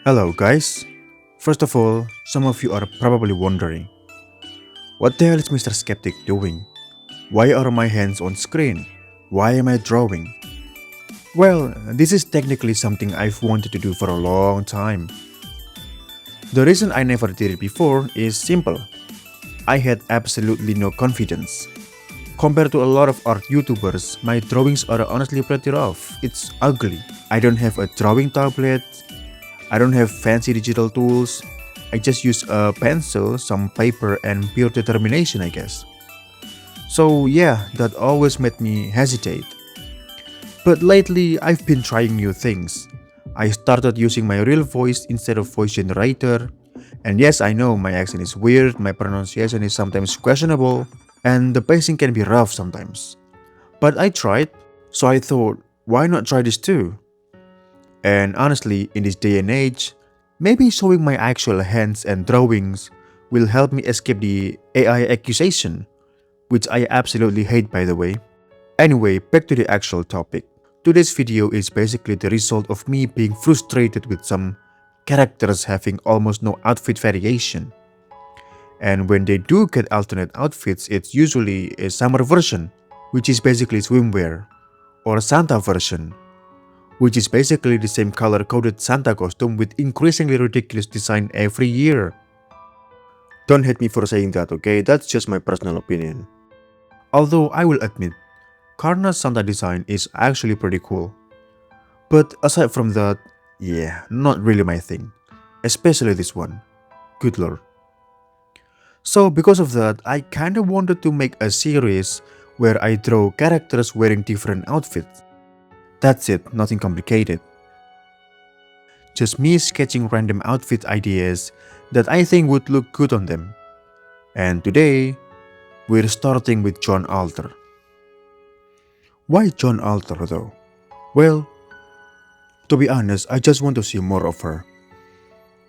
Hello, guys. First of all, some of you are probably wondering, what the hell is Mr. Skeptic doing? Why are my hands on screen? Why am I drawing? Well, this is technically something I've wanted to do for a long time. The reason I never did it before is simple. I had absolutely no confidence. Compared to a lot of art YouTubers, my drawings are honestly pretty rough. It's ugly. I don't have a drawing tablet. I don't have fancy digital tools. I just use a pencil, some paper, and pure determination, I guess. So, yeah, that always made me hesitate. But lately, I've been trying new things. I started using my real voice instead of voice generator. And yes, I know my accent is weird, my pronunciation is sometimes questionable, and the pacing can be rough sometimes. But I tried, so I thought, why not try this too? And honestly, in this day and age, maybe showing my actual hands and drawings will help me escape the AI accusation, which I absolutely hate by the way. Anyway, back to the actual topic. Today's video is basically the result of me being frustrated with some characters having almost no outfit variation. And when they do get alternate outfits, it's usually a summer version, which is basically swimwear, or a Santa version, which is basically the same color-coded Santa costume with increasingly ridiculous design every year. Don't hate me for saying that, okay? That's just my personal opinion. Although I will admit, Karna's Santa design is actually pretty cool. But aside from that, yeah, not really my thing. Especially this one. Good lord. So because of that, I kinda wanted to make a series where I draw characters wearing different outfits. That's it, nothing complicated. Just me sketching random outfit ideas that I think would look good on them. And today, we're starting with Jeanne Alter. Why Jeanne Alter though? Well, to be honest, I just want to see more of her.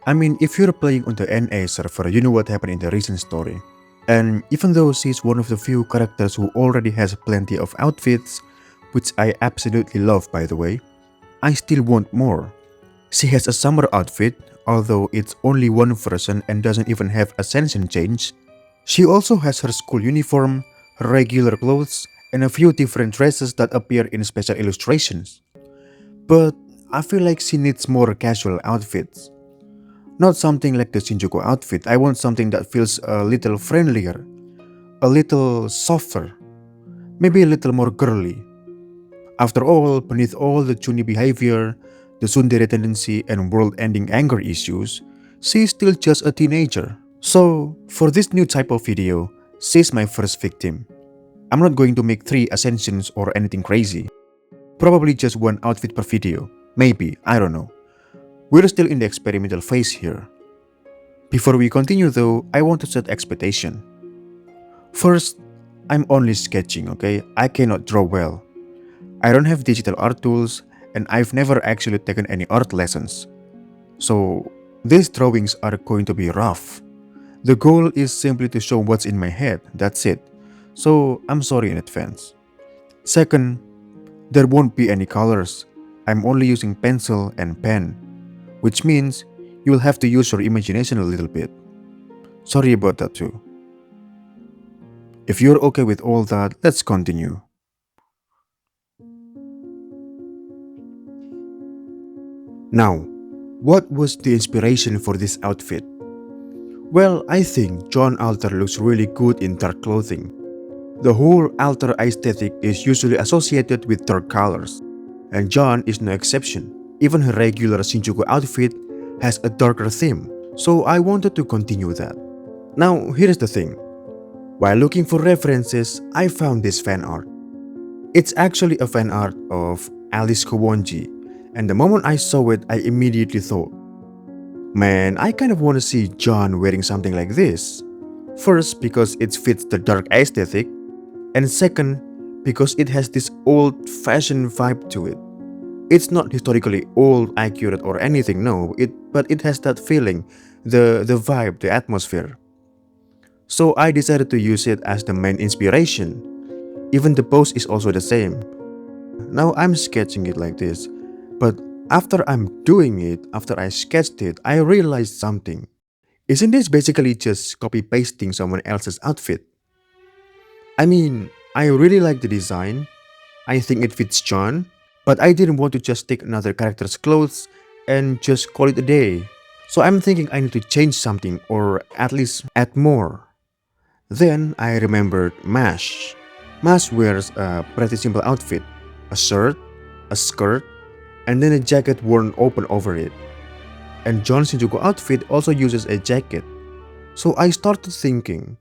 I mean, if you're playing on the NA server, you know what happened in the recent story. And even though she's one of the few characters who already has plenty of outfits, which I absolutely love by the way, I still want more. She has a summer outfit, although it's only one version and doesn't even have Ascension change. She also has her school uniform, her regular clothes, and a few different dresses that appear in special illustrations. But I feel like she needs more casual outfits. Not something like the Shinjuku outfit, I want something that feels a little friendlier, a little softer, maybe a little more girly. After all, beneath all the Chuni behavior, the tsundere tendency, and world-ending anger issues, she's still just a teenager. So, for this new type of video, she's my first victim. I'm not going to make 3 ascensions or anything crazy. Probably just one outfit per video. Maybe, I don't know. We're still in the experimental phase here. Before we continue though, I want to set expectation. First, I'm only sketching, okay? I cannot draw well. I don't have digital art tools, and I've never actually taken any art lessons. So, these drawings are going to be rough. The goal is simply to show what's in my head, that's it. So, I'm sorry in advance. Second, there won't be any colors. I'm only using pencil and pen, which means you'll have to use your imagination a little bit. Sorry about that too. If you're okay with all that, let's continue. Now, what was the inspiration for this outfit? Well, I think Jeanne Alter looks really good in dark clothing. The whole Alter aesthetic is usually associated with dark colors, and Jeanne is no exception. Even her regular Shinjuku outfit has a darker theme, so I wanted to continue that. Now, here's the thing. While looking for references, I found this fan art. It's actually a fan art of Alice Kuonji, and the moment I saw it, I immediately thought, man, I kind of want to see Jeanne wearing something like this. First, because it fits the dark aesthetic, and second, because it has this old-fashioned vibe to it. It's not historically old, accurate, or anything, no, but it has that feeling, the vibe, the atmosphere. So I decided to use it as the main inspiration. Even the pose is also the same. Now I'm sketching it like this, but After I'm doing it, after I sketched it, I realized something. Isn't this basically just copy pasting someone else's outfit? I mean, I really like the design. I think it fits John, but I didn't want to just take another character's clothes and just call it a day. So I'm thinking I need to change something or at least add more. Then I remembered Mash. Mash wears a pretty simple outfit, a shirt, a skirt, and then a jacket worn open over it. And John Shinjuku outfit also uses a jacket. So I started thinking,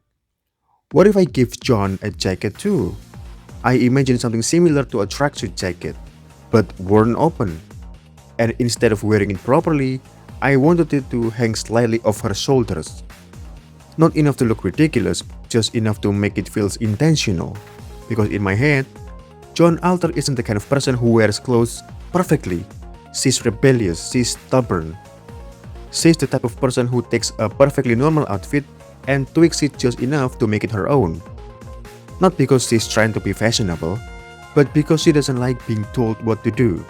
what if I give John a jacket too? I imagined something similar to a tracksuit jacket, but worn open. And instead of wearing it properly, I wanted it to hang slightly off her shoulders. Not enough to look ridiculous, just enough to make it feel intentional. Because in my head, Jeanne Alter isn't the kind of person who wears clothes perfectly. She's rebellious, she's stubborn. She's the type of person who takes a perfectly normal outfit and tweaks it just enough to make it her own. Not because she's trying to be fashionable, but because she doesn't like being told what to do.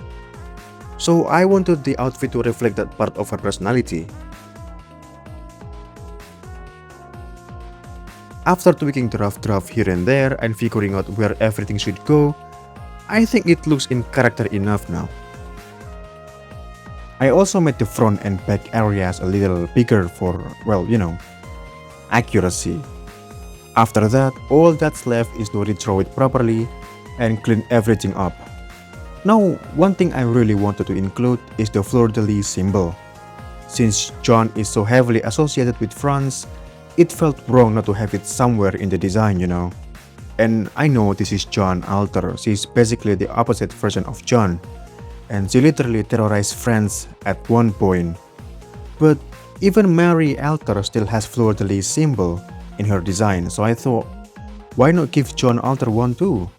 So I wanted the outfit to reflect that part of her personality. After tweaking the rough draft here and there and figuring out where everything should go, I think it looks in character enough now. I also made the front and back areas a little bigger for, well, accuracy. After that, all that's left is to redraw it properly and clean everything up. Now, one thing I really wanted to include is the fleur-de-lis symbol. Since John is so heavily associated with France, it felt wrong not to have it somewhere in the design, And I know this is Jeanne Alter, she's basically the opposite version of John, and she literally terrorized France at one point. But even Mary Alter still has fleur-de-lis symbol in her design, so I thought, why not give Jeanne Alter one too?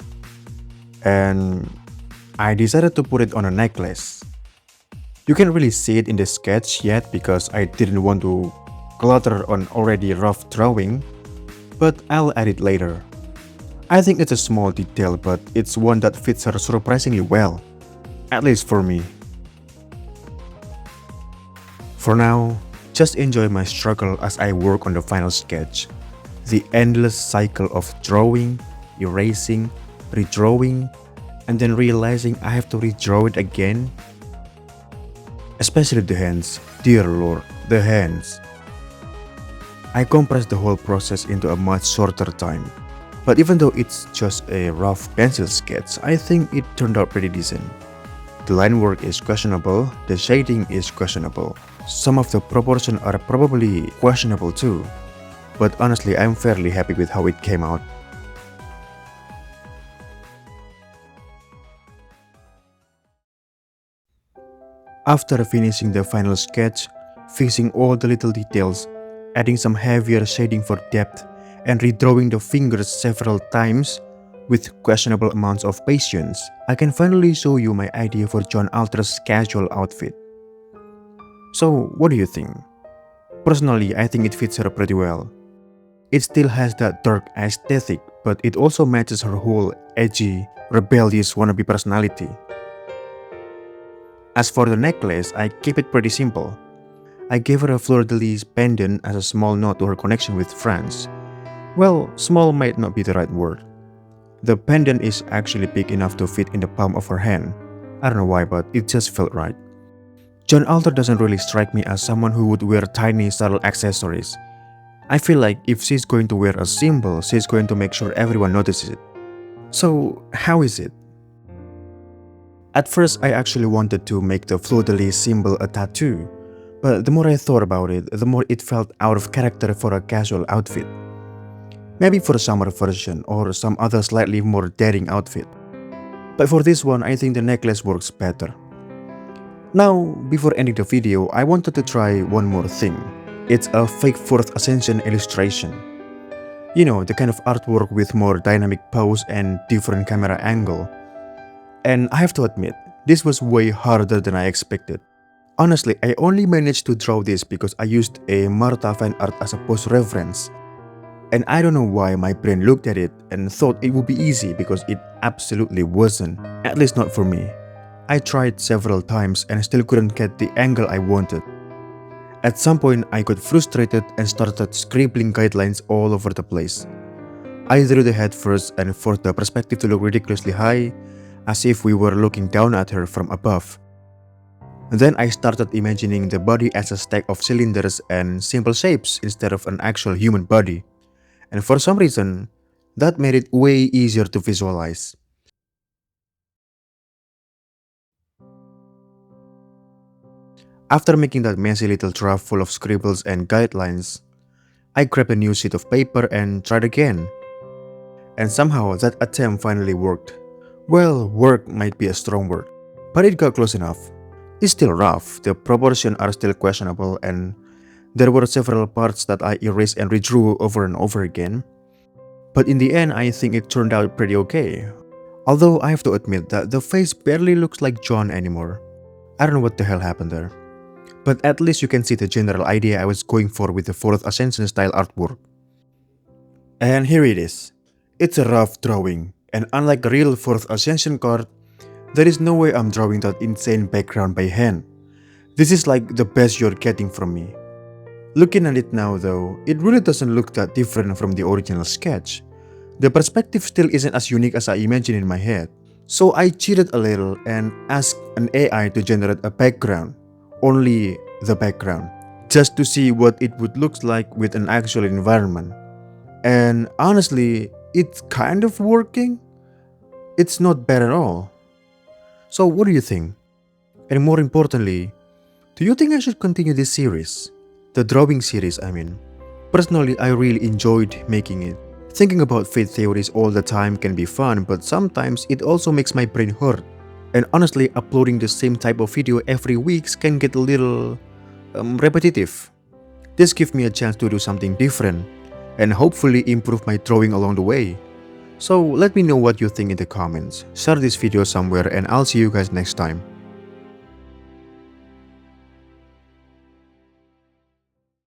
And I decided to put it on a necklace. You can't really see it in the sketch yet because I didn't want to clutter on already rough drawing, but I'll add it later. I think it's a small detail, but it's one that fits her surprisingly well, at least for me. For now, just enjoy my struggle as I work on the final sketch. The endless cycle of drawing, erasing, redrawing, and then realizing I have to redraw it again. Especially the hands, dear lord, the hands. I compressed the whole process into a much shorter time. But even though it's just a rough pencil sketch, I think it turned out pretty decent. The line work is questionable, the shading is questionable. Some of the proportions are probably questionable too. But honestly, I'm fairly happy with how it came out. After finishing the final sketch, fixing all the little details, adding some heavier shading for depth, and redrawing the fingers several times with questionable amounts of patience, I can finally show you my idea for Jeanne Alter's casual outfit. So, what do you think? Personally, I think it fits her pretty well. It still has that dark aesthetic, but it also matches her whole edgy, rebellious wannabe personality. As for the necklace, I keep it pretty simple. I gave her a fleur-de-lis pendant as a small nod to her connection with France. Well, small might not be the right word. The pendant is actually big enough to fit in the palm of her hand. I don't know why, but it just felt right. Jeanne Alter doesn't really strike me as someone who would wear tiny, subtle accessories. I feel like if she's going to wear a symbol, she's going to make sure everyone notices it. So, how is it? At first, I actually wanted to make the fleur-de-lis symbol a tattoo, but the more I thought about it, the more it felt out of character for a casual outfit. Maybe for a summer version or some other slightly more daring outfit. But for this one, I think the necklace works better. Now, before ending the video, I wanted to try one more thing. It's a fake 4th Ascension illustration. You know, the kind of artwork with more dynamic pose and different camera angle. And I have to admit, this was way harder than I expected. Honestly, I only managed to draw this because I used a Marta fan art as a pose reference. And I don't know why my brain looked at it and thought it would be easy because it absolutely wasn't, at least not for me. I tried several times and still couldn't get the angle I wanted. At some point, I got frustrated and started scribbling guidelines all over the place. I drew the head first and forced the perspective to look ridiculously high, as if we were looking down at her from above. Then I started imagining the body as a stack of cylinders and simple shapes instead of an actual human body. And for some reason, that made it way easier to visualize. After making that messy little draft full of scribbles and guidelines, I grabbed a new sheet of paper and tried again. And somehow that attempt finally worked. Well, work might be a strong word, but it got close enough. It's still rough, the proportions are still questionable, and there were several parts that I erased and redrew over and over again. But in the end, I think it turned out pretty okay. Although I have to admit that the face barely looks like John anymore. I don't know what the hell happened there. But at least you can see the general idea I was going for with the 4th Ascension style artwork. And here it is. It's a rough drawing, and unlike a real 4th Ascension card, there is no way I'm drawing that insane background by hand. This is like the best you're getting from me. Looking at it now though, it really doesn't look that different from the original sketch. The perspective still isn't as unique as I imagined in my head. So I cheated a little and asked an AI to generate a background. Only the background. Just to see what it would look like with an actual environment. And honestly, it's kind of working. It's not bad at all. So what do you think? And more importantly, do you think I should continue this series? The drawing series, I mean. Personally, I really enjoyed making it. Thinking about fate theories all the time can be fun, but sometimes it also makes my brain hurt. And honestly, uploading the same type of video every week can get a little repetitive. This gives me a chance to do something different and hopefully improve my drawing along the way. So let me know what you think in the comments. Share this video somewhere and I'll see you guys next time.